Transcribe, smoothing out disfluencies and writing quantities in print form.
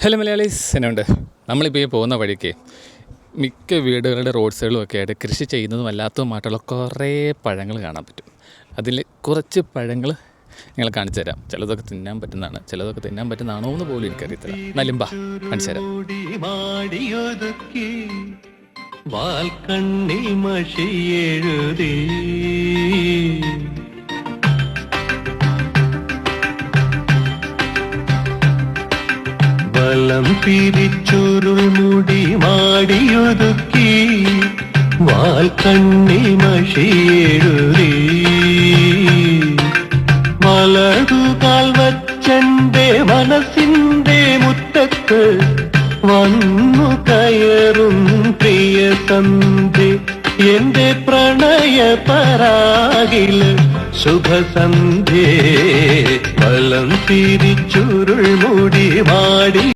Hello Malayalees, എന്നുണ്ട് നമ്മളിപ്പോൾ ഈ പോകുന്ന വഴിക്ക് മിക്ക വീടുകളുടെ റോഡ് സൈഡിലും ഒക്കെ ആയിട്ട് കൃഷി ചെയ്യുന്നതും അല്ലാത്തതുമായിട്ടുള്ള കുറേ പഴങ്ങൾ കാണാൻ പറ്റും. അതിൽ കുറച്ച് പഴങ്ങൾ ഞങ്ങൾ കാണിച്ചു തരാം. ചിലതൊക്കെ തിന്നാൻ പറ്റുന്നതാണ്, ചിലതൊക്കെ തിന്നാൻ പറ്റുന്നതാണോ എന്ന് പോലും എനിക്കറിയത്തില്ല. എന്നാലും ബാ കാണിച്ചു തരാം. വലം പിരിച്ചുരുൾ മുടി മാടിയൊതുക്കി വാൽക്കണ്ണി മഷിയെഴുതി വലതുകാൽ വച്ചെന്റെ മനസ്സിന്റെ മുറ്റത്ത് വന്നു കയറും പ്രിയ സന്ധ്യ എന്റെ പ്രണയ പരാഗില് ശുഭസന്ധ്യേ വലം തിരിച്ചുരുൾ മുടി മാടി